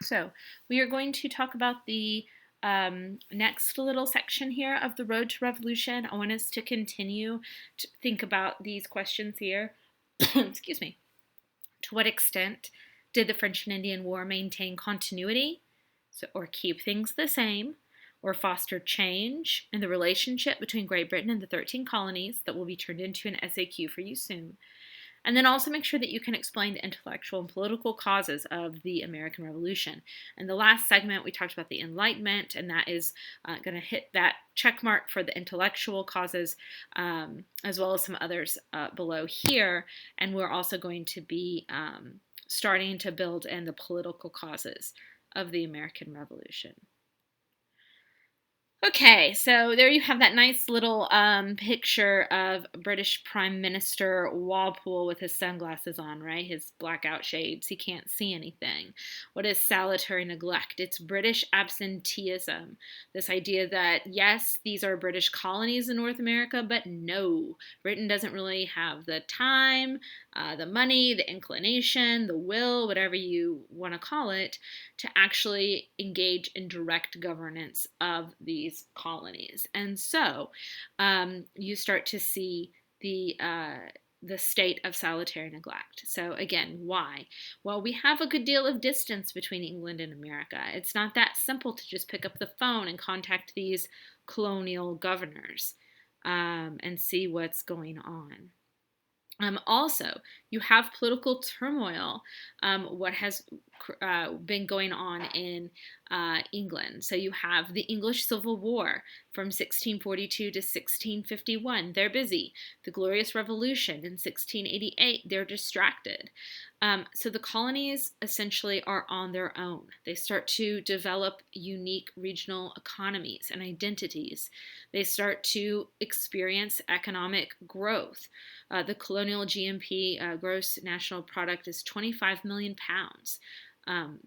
So we are going to talk about the next little section here of the Road to Revolution. I want us to continue to think about these questions here. Excuse me. To what extent did the French and Indian War maintain continuity, or keep things the same, or foster change in the relationship between Great Britain and the 13 colonies that will be turned into an SAQ for you soon? And then also make sure that you can explain the intellectual and political causes of the American Revolution. In the last segment, we talked about the Enlightenment, and that is going to hit that check mark for the intellectual causes, as well as some others below here. And we're also going to be starting to build in the political causes of the American Revolution. Okay, so there you have that nice little picture of British Prime Minister Walpole with his sunglasses on, right? His blackout shades. He can't see anything. What is salutary neglect? It's British absenteeism. This idea that, yes, these are British colonies in North America, but no, Britain doesn't really have the time, the money, the inclination, the will, whatever you want to call it, to actually engage in direct governance of these colonies. And so you start to see the state of salutary neglect. So again, why? Well, we have a good deal of distance between England and America. It's not that simple to just pick up the phone and contact these colonial governors and see what's going on. Also, you have political turmoil, what has been going on in England. So you have the English Civil War from 1642 to 1651. They're busy. The Glorious Revolution in 1688. They're distracted. So the colonies essentially are on their own. They start to develop unique regional economies and identities. They start to experience economic growth. The colonial GNP, gross national product, is 25 million pounds.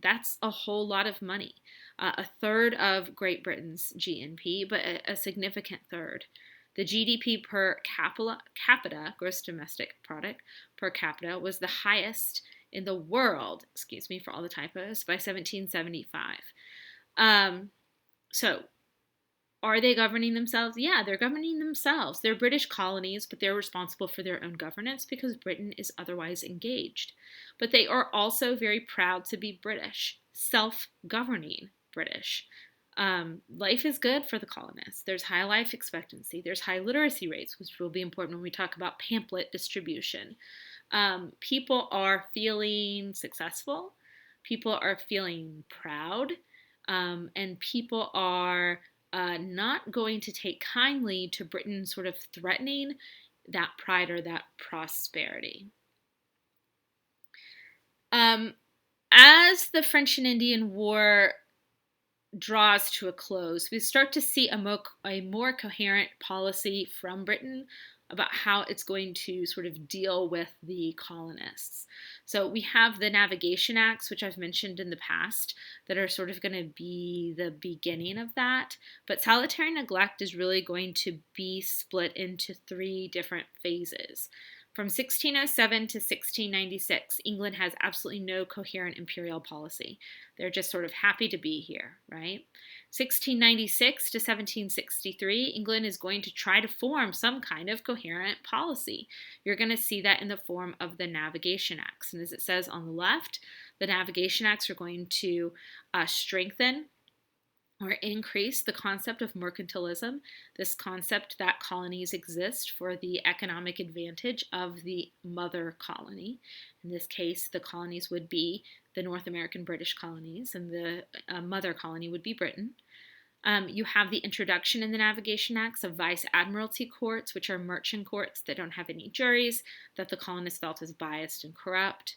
That's a whole lot of money. A third of Great Britain's GNP, but a significant third. The GDP per capita, gross domestic product per capita, was the highest in the world, excuse me for all the typos, by 1775. So are they governing themselves? Yeah, they're governing themselves. They're British colonies, but they're responsible for their own governance because Britain is otherwise engaged. But they are also very proud to be British, self-governing British. Life is good for the colonists. There's high life expectancy. There's high literacy rates, which will be important when we talk about pamphlet distribution. People are feeling successful. People are feeling proud. And people are not going to take kindly to Britain sort of threatening that pride or that prosperity. As the French and Indian War draws to a close, we start to see a more coherent policy from Britain about how it's going to sort of deal with the colonists. So we have the Navigation Acts, which I've mentioned in the past, that are sort of going to be the beginning of that. But salutary neglect is really going to be split into three different phases. From 1607 to 1696, England has absolutely no coherent imperial policy. They're just sort of happy to be here, right? 1696 to 1763, England is going to try to form some kind of coherent policy. You're going to see that in the form of the Navigation Acts. And as it says on the left, the Navigation Acts are going to strengthen or increase the concept of mercantilism, this concept that colonies exist for the economic advantage of the mother colony. In this case, the colonies would be the North American British colonies, and the mother colony would be Britain. You have the introduction in the Navigation Acts of vice admiralty courts, which are merchant courts that don't have any juries, that the colonists felt as biased and corrupt.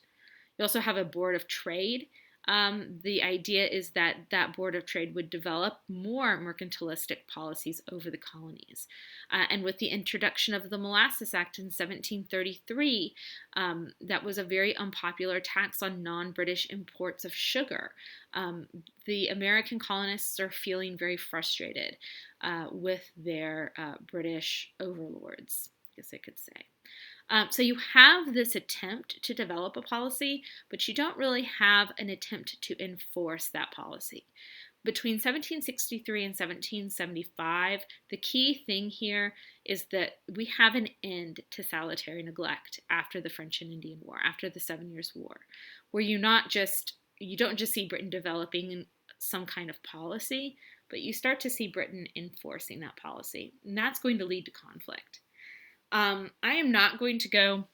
You also have a board of trade. The idea is that that Board of Trade would develop more mercantilistic policies over the colonies. And with the introduction of the Molasses Act in 1733, that was a very unpopular tax on non-British imports of sugar. The American colonists are feeling very frustrated with their British overlords, I guess I could say. So you have this attempt to develop a policy, but you don't really have an attempt to enforce that policy. Between 1763 and 1775, the key thing here is that we have an end to salutary neglect after the French and Indian War, after the 7 Years' War, where you don't just see Britain developing some kind of policy, but you start to see Britain enforcing that policy, and that's going to lead to conflict. I am not going to go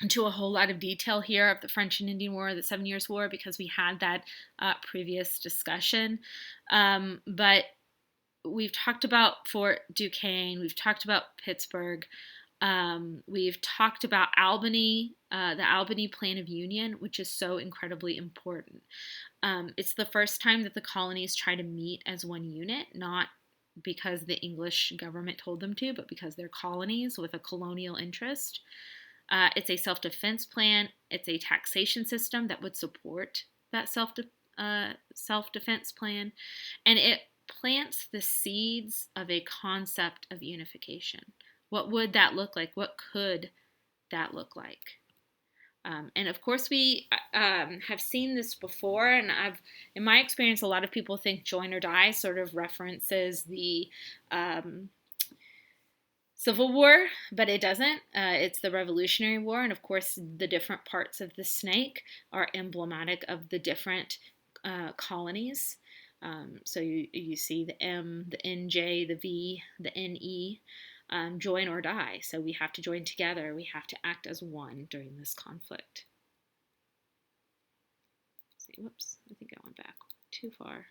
into a whole lot of detail here of the French and Indian War, the 7 Years' War, because we had that previous discussion. But we've talked about Fort Duquesne, we've talked about Pittsburgh, we've talked about Albany, the Albany Plan of Union, which is so incredibly important. It's the first time that the colonies try to meet as one unit, not because the English government told them to, but because they're colonies with a colonial interest. It's a self-defense plan. It's a taxation system that would support that self-defense plan. And it plants the seeds of a concept of unification. What would that look like? What could that look like? And of course, we have seen this before, and in my experience, a lot of people think Join or Die sort of references the Civil War, but it doesn't. It's the Revolutionary War, and of course, the different parts of the snake are emblematic of the different colonies. So you see the M, the NJ, the V, the NE. Join or die. So we have to join together. We have to act as one during this conflict. Whoops, I think I went back too far.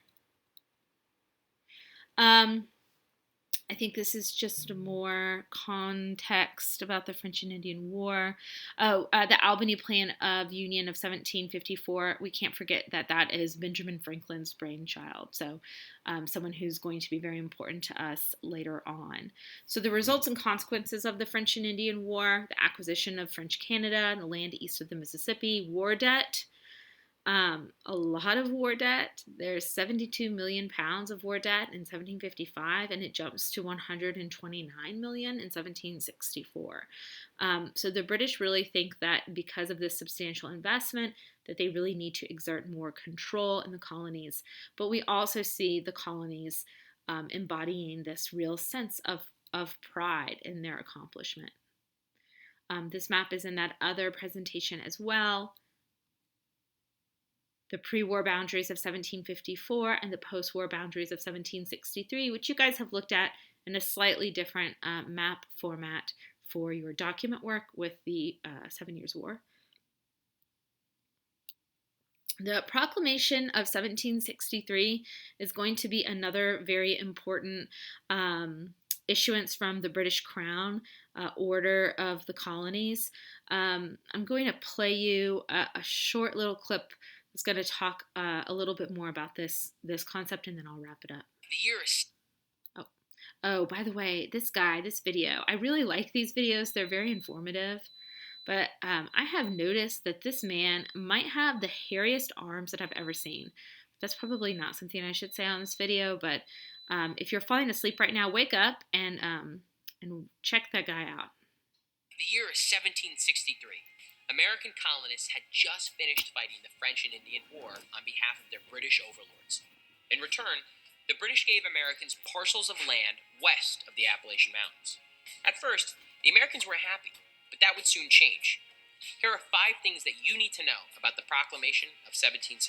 I think this is just more context about the French and Indian War. The Albany Plan of Union of 1754. We can't forget that that is Benjamin Franklin's brainchild. So someone who's going to be very important to us later on. So the results and consequences of the French and Indian War: the acquisition of French Canada and the land east of the Mississippi, war debt. A lot of war debt. There's 72 million pounds of war debt in 1755, and it jumps to 129 million in 1764. So the British really think that because of this substantial investment, that they really need to exert more control in the colonies. But we also see the colonies embodying this real sense of pride in their accomplishment. This map is in that other presentation as well. The pre-war boundaries of 1754 and the post-war boundaries of 1763, which you guys have looked at in a slightly different map format for your document work with the 7 Years' War. The Proclamation of 1763 is going to be another very important issuance from the British Crown, Order of the Colonies. I'm going to play you a short little clip that's going to talk a little bit more about this concept, and then I'll wrap it up. Oh, by the way, this video, I really like these videos. They're very informative. But I have noticed that this man might have the hairiest arms that I've ever seen. That's probably not something I should say on this video, but if you're falling asleep right now, wake up and check that guy out. The year is 1763. American colonists had just finished fighting the French and Indian War on behalf of their British overlords. In return, the British gave Americans parcels of land west of the Appalachian Mountains. At first, the Americans were happy, but that would soon change. Here are 5 things that you need to know about the Proclamation of 1763.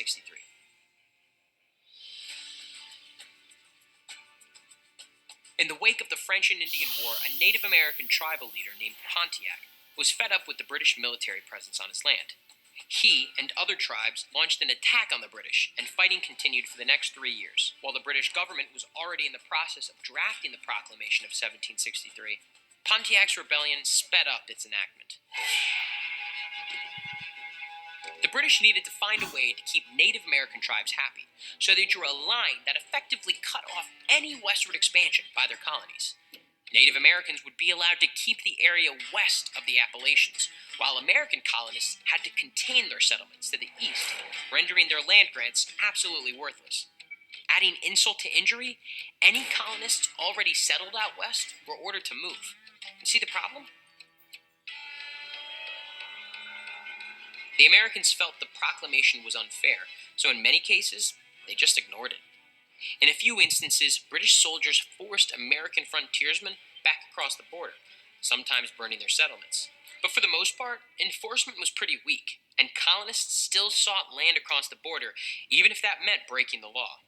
In the wake of the French and Indian War, a Native American tribal leader named Pontiac was fed up with the British military presence on his land. He and other tribes launched an attack on the British, and fighting continued for the next 3 years. While the British government was already in the process of drafting the Proclamation of 1763, Pontiac's rebellion sped up its enactment. The British needed to find a way to keep Native American tribes happy, so they drew a line that effectively cut off any westward expansion by their colonies. Native Americans would be allowed to keep the area west of the Appalachians, while American colonists had to contain their settlements to the east, rendering their land grants absolutely worthless. Adding insult to injury, any colonists already settled out west were ordered to move. You see the problem? The Americans felt the proclamation was unfair, so in many cases, they just ignored it. In a few instances, British soldiers forced American frontiersmen back across the border, sometimes burning their settlements. But for the most part, enforcement was pretty weak, and colonists still sought land across the border, even if that meant breaking the law.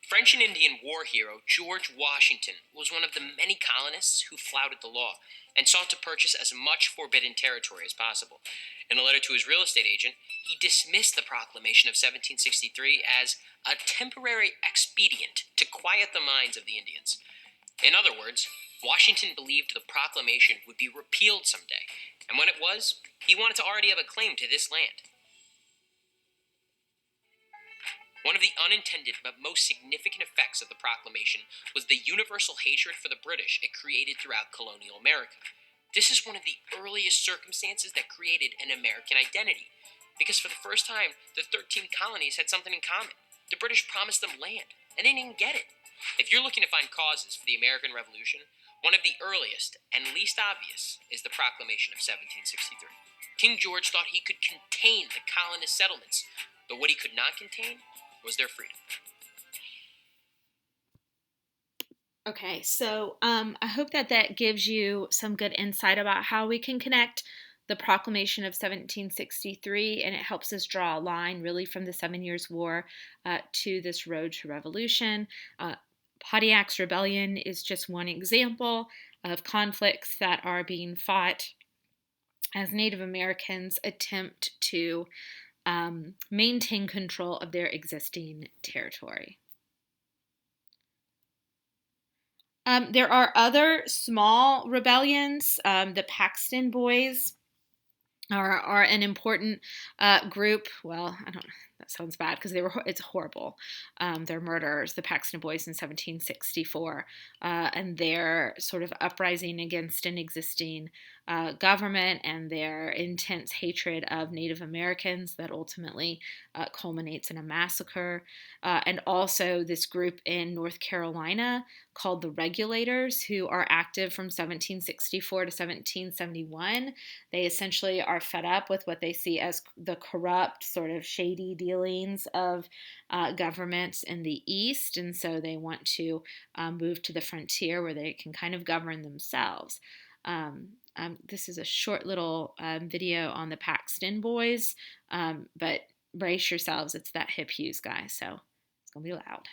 French and Indian war hero George Washington was one of the many colonists who flouted the law and sought to purchase as much forbidden territory as possible. In a letter to his real estate agent, he dismissed the proclamation of 1763 as a temporary expedient to quiet the minds of the Indians. In other words, Washington believed the proclamation would be repealed someday, and when it was, he wanted to already have a claim to this land. One of the unintended but most significant effects of the proclamation was the universal hatred for the British it created throughout colonial America. This is one of the earliest circumstances that created an American identity, because for the first time, the 13 colonies had something in common. The British promised them land, and they didn't get it. If you're looking to find causes for the American Revolution, one of the earliest and least obvious is the Proclamation of 1763. King George thought he could contain the colonist settlements, but what he could not contain was their freedom. Okay, so I hope that gives you some good insight about how we can connect the Proclamation of 1763, and it helps us draw a line really from the 7 Years' War to this road to revolution. Pontiac's Rebellion is just one example of conflicts that are being fought as Native Americans attempt to maintain control of their existing territory. There are other small rebellions. The Paxton Boys are an important group. Well, I don't know. That sounds bad because it's horrible. They're murderers, the Paxton Boys in 1764, and their sort of uprising against an existing government and their intense hatred of Native Americans that ultimately culminates in a massacre. And also this group in North Carolina called the Regulators, who are active from 1764 to 1771. They essentially are fed up with what they see as the corrupt, sort of shady dealings of governments in the East, and so they want to move to the frontier where they can kind of govern themselves. This is a short little video on the Paxton Boys, but brace yourselves, it's that Hip Hughes guy, so it's going to be loud.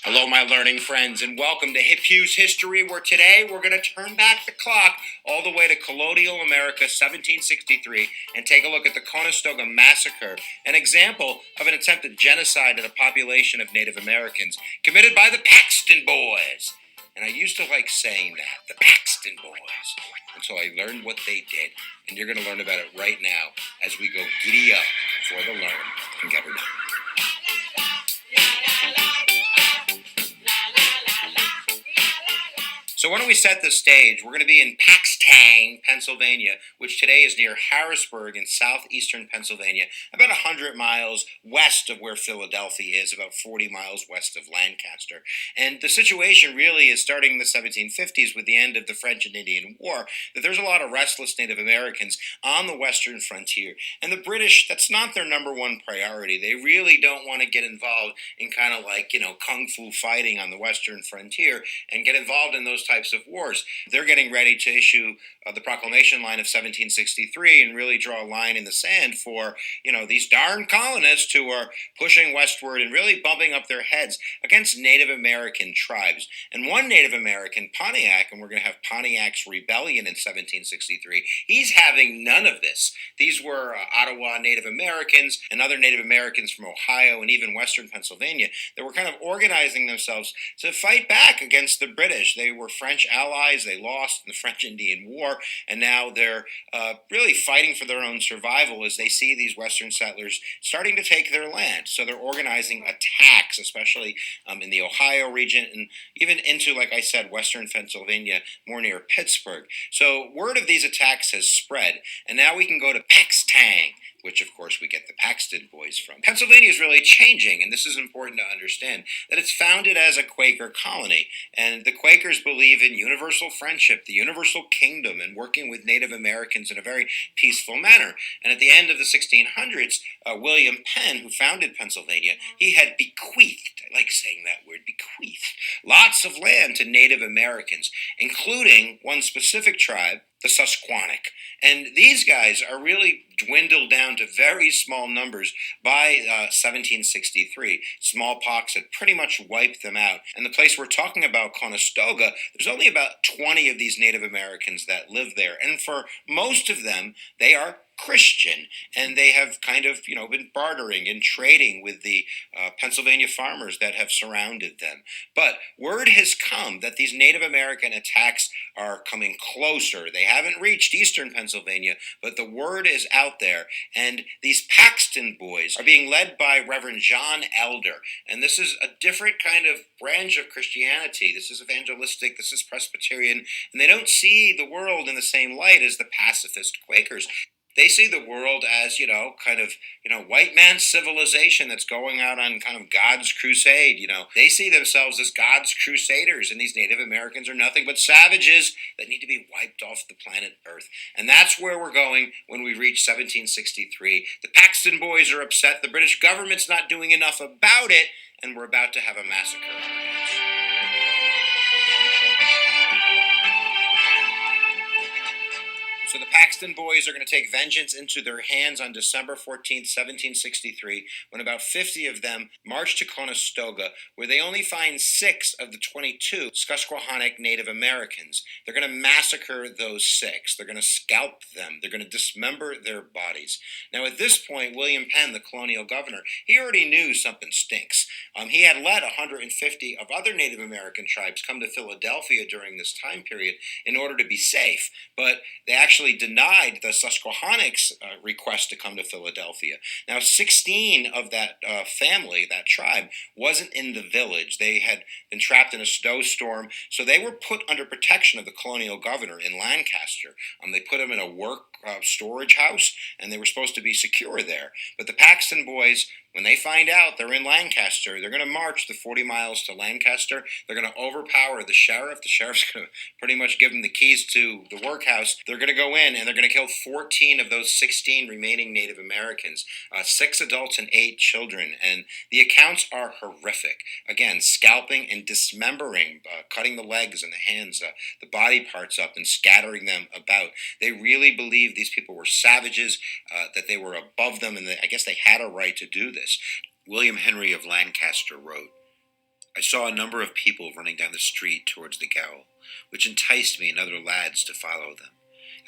Hello, my learning friends, and welcome to Hip Hughes History, where today we're going to turn back the clock all the way to colonial America, 1763, and take a look at the Conestoga Massacre, an example of an attempted genocide of the population of Native Americans committed by the Paxton Boys. And I used to like saying that, the Paxton Boys, until I learned what they did. And you're going to learn about it right now as we go giddy up for the learn and get her done. So why don't we set the stage? We're going to be in Paxton, Pennsylvania, which today is near Harrisburg in southeastern Pennsylvania, about 100 miles west of where Philadelphia is, about 40 miles west of Lancaster. And the situation really is starting in the 1750s with the end of the French and Indian War, that there's a lot of restless Native Americans on the western frontier. And the British, that's not their number one priority. They really don't want to get involved in kind of like, kung fu fighting on the western frontier and get involved in those types of wars. They're getting ready to issue the proclamation line of 1763 and really draw a line in the sand for, these darn colonists who are pushing westward and really bumping up their heads against Native American tribes. And one Native American, Pontiac, and we're going to have Pontiac's Rebellion in 1763, he's having none of this. These were Ottawa Native Americans and other Native Americans from Ohio and even western Pennsylvania that were kind of organizing themselves to fight back against the British. They were French allies. They lost in the French-Indian War, and now they're really fighting for their own survival as they see these Western settlers starting to take their land. So they're organizing attacks, especially in the Ohio region and even into, like I said, Western Pennsylvania, more near Pittsburgh. So word of these attacks has spread, and now we can go to Paxton, which of course we get the Paxton Boys from. Pennsylvania is really changing, and this is important to understand, that it's founded as a Quaker colony, and the Quakers believe in universal friendship, the universal kingdom, and working with Native Americans in a very peaceful manner. And at the end of the 1600s, William Penn, who founded Pennsylvania, he had bequeathed, I like saying that word, bequeathed, lots of land to Native Americans, including one specific tribe, the Susquehannock. And these guys are really dwindled down to very small numbers by 1763. Smallpox had pretty much wiped them out. And the place we're talking about, Conestoga, there's only about 20 of these Native Americans that live there. And for most of them, they are Christian, and they have kind of, been bartering and trading with the Pennsylvania farmers that have surrounded them. But word has come that these Native American attacks are coming closer. They haven't reached eastern Pennsylvania, but the word is out there, and these Paxton Boys are being led by Reverend John Elder, and this is a different kind of branch of Christianity. This is evangelistic, this is Presbyterian, and they don't see the world in the same light as the pacifist Quakers. They see the world as, white man civilization that's going out on kind of God's crusade. They see themselves as God's crusaders, and these Native Americans are nothing but savages that need to be wiped off the planet Earth. And that's where we're going when we reach 1763. The Paxton Boys are upset. The British government's not doing enough about it, and we're about to have a massacre on our hands. So the Paxton Boys are going to take vengeance into their hands on December 14th, 1763, when about 50 of them march to Conestoga, where they only find 6 of the 22 Susquehannock Native Americans. They're going to massacre those 6. They're going to scalp them. They're going to dismember their bodies. Now, at this point, William Penn, the colonial governor, he already knew something stinks. He had let 150 of other Native American tribes come to Philadelphia during this time period in order to be safe, but they actually denied the Susquehannocks' request to come to Philadelphia. Now, 16 of that family, that tribe, wasn't in the village. They had been trapped in a snowstorm, so they were put under protection of the colonial governor in Lancaster. They put them in a work storage house, and they were supposed to be secure there. But the Paxton Boys, when they find out they're in Lancaster, they're going to march the 40 miles to Lancaster. They're going to overpower the sheriff. The sheriff's going to pretty much give them the keys to the workhouse. They're going to go in, and they're going to kill 14 of those 16 remaining Native Americans, 6 adults and 8 children. And the accounts are horrific. Again, scalping and dismembering, cutting the legs and the hands, the body parts up and scattering them about. They really believed these people were savages, that they were above them, and I guess they had a right to do this. William Henry of Lancaster wrote, "I saw a number of people running down the street towards the Gowl, which enticed me and other lads to follow them.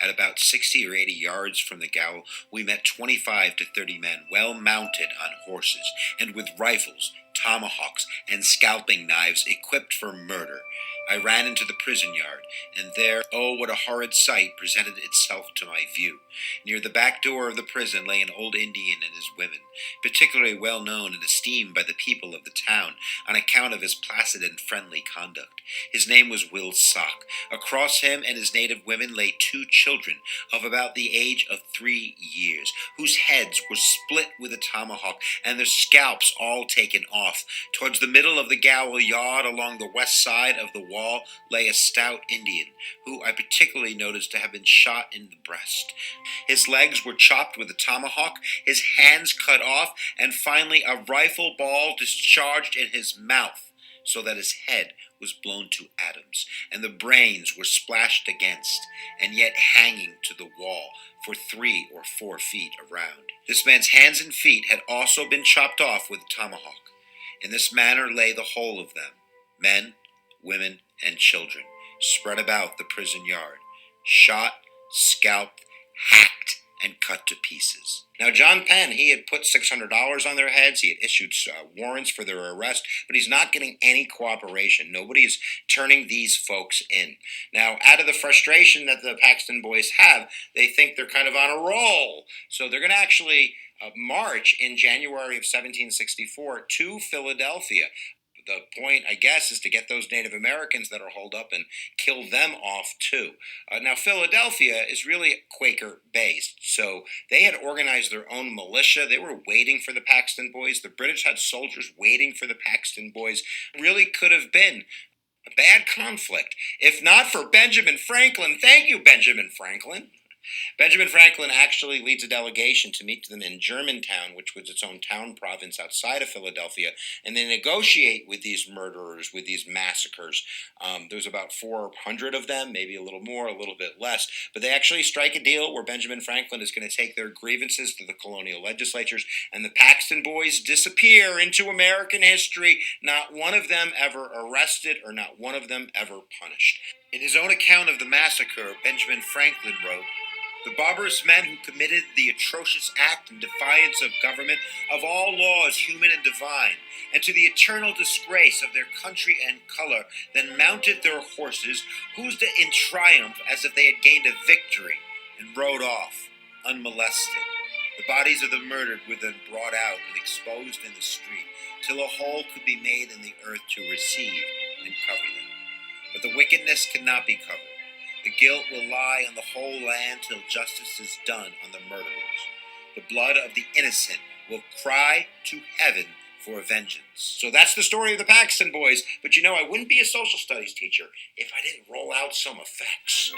At about 60 or 80 yards from the Gowl, we met 25 to 30 men, well mounted on horses, and with rifles, tomahawks, and scalping knives equipped for murder. I ran into the prison yard, and there, oh, what a horrid sight presented itself to my view. Near the back door of the prison lay an old Indian and his women, particularly well known and esteemed by the people of the town on account of his placid and friendly conduct. His name was Will Sock. Across him and his native women lay 2 children of about the age of 3 years, whose heads were split with a tomahawk and their scalps all taken off. Towards the middle of the Gowl yard along the west side of the wall lay a stout Indian, who I particularly noticed to have been shot in the breast. His legs were chopped with a tomahawk, his hands cut off, and finally a rifle ball discharged in his mouth, so that his head was blown to atoms, and the brains were splashed against, and yet hanging to the wall for 3 or 4 feet around. This man's hands and feet had also been chopped off with a tomahawk. In this manner lay the whole of them, men, women, and children, spread about the prison yard, shot, scalped, hacked, and cut to pieces. Now, John Penn, he had put $600 on their heads. He had issued warrants for their arrest, but he's not getting any cooperation. Nobody is turning these folks in. Now, out of the frustration that the Paxton Boys have, they think they're kind of on a roll. So they're going to actually march in January of 1764 to Philadelphia. the point, I guess, is to get those Native Americans that are holed up and kill them off too. Now, Philadelphia is really Quaker based, so they had organized their own militia. They were waiting for the Paxton Boys. The British had soldiers waiting for the Paxton Boys. Really could have been a bad conflict, if not for Benjamin Franklin. Thank you, Benjamin Franklin. Benjamin Franklin actually leads a delegation to meet them in Germantown, which was its own town province outside of Philadelphia, and they negotiate with these murderers, with these massacres. There's about 400 of them, maybe a little more, a little bit less, but they actually strike a deal where Benjamin Franklin is going to take their grievances to the colonial legislatures, and the Paxton Boys disappear into American history, not one of them ever arrested or not one of them ever punished. In his own account of the massacre, Benjamin Franklin wrote, "The barbarous men who committed the atrocious act in defiance of government, of all laws human and divine, and to the eternal disgrace of their country and color, then mounted their horses, whoosed in triumph as if they had gained a victory, and rode off, unmolested. The bodies of the murdered were then brought out and exposed in the street, till a hole could be made in the earth to receive and cover them. But the wickedness cannot be covered. The guilt will lie on the whole land till justice is done on the murderers. The blood of the innocent will cry to heaven for vengeance." So that's the story of the Paxton Boys. But you know, I wouldn't be a social studies teacher if I didn't roll out some effects.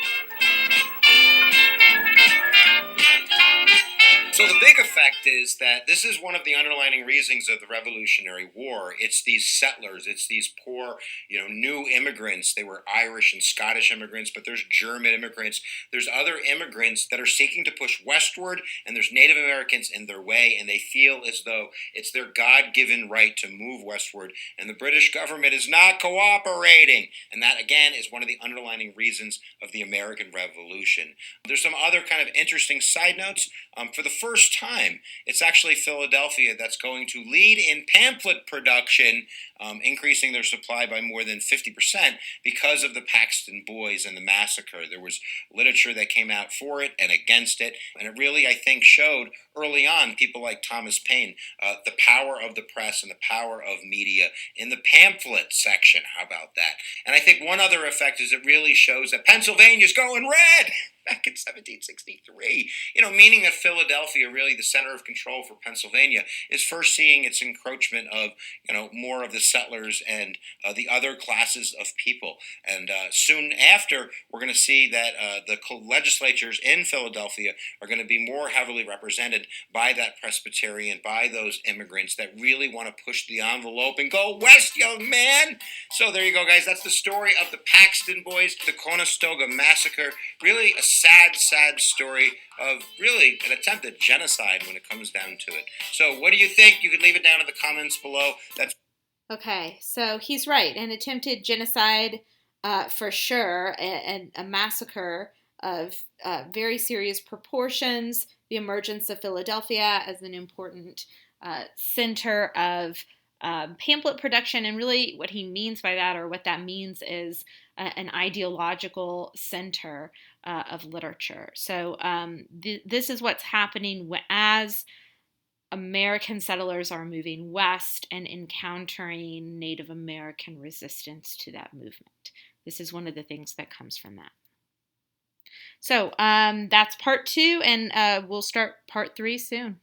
So the big effect is that this is one of the underlining reasons of the Revolutionary War. It's these settlers, it's these poor, new immigrants. They were Irish and Scottish immigrants, but there's German immigrants. There's other immigrants that are seeking to push westward, and there's Native Americans in their way, and they feel as though it's their God-given right to move westward, and the British government is not cooperating. And that, again, is one of the underlining reasons of the American Revolution. There's some other kind of interesting side notes. For the first time, it's actually Philadelphia that's going to lead in pamphlet production, increasing their supply by more than 50% because of the Paxton Boys and the massacre. There was literature that came out for it and against it, and it really, I think, showed early on people like Thomas Paine the power of the press and the power of media in the pamphlet section. How about that? And I think one other effect is it really shows that Pennsylvania's going red back in 1763, meaning that Philadelphia, really the center of control for Pennsylvania, is first seeing its encroachment of, more of the settlers and the other classes of people. And soon after, we're going to see that the legislatures in Philadelphia are going to be more heavily represented by that Presbyterian, by those immigrants that really want to push the envelope and go west, young man. So there you go, guys. That's the story of the Paxton Boys, the Conestoga Massacre. Really a sad, sad story of really an attempt at genocide when it comes down to it. So what do you think? You can leave it down in the comments below. Okay, so he's right. An attempted genocide for sure, and a massacre of very serious proportions, the emergence of Philadelphia as an important center of pamphlet production, and really what he means by that, or what that means, is an ideological center of literature. So this is what's happening as American settlers are moving west and encountering Native American resistance to that movement. This is one of the things that comes from that. So that's part 2, and we'll start part 3 soon.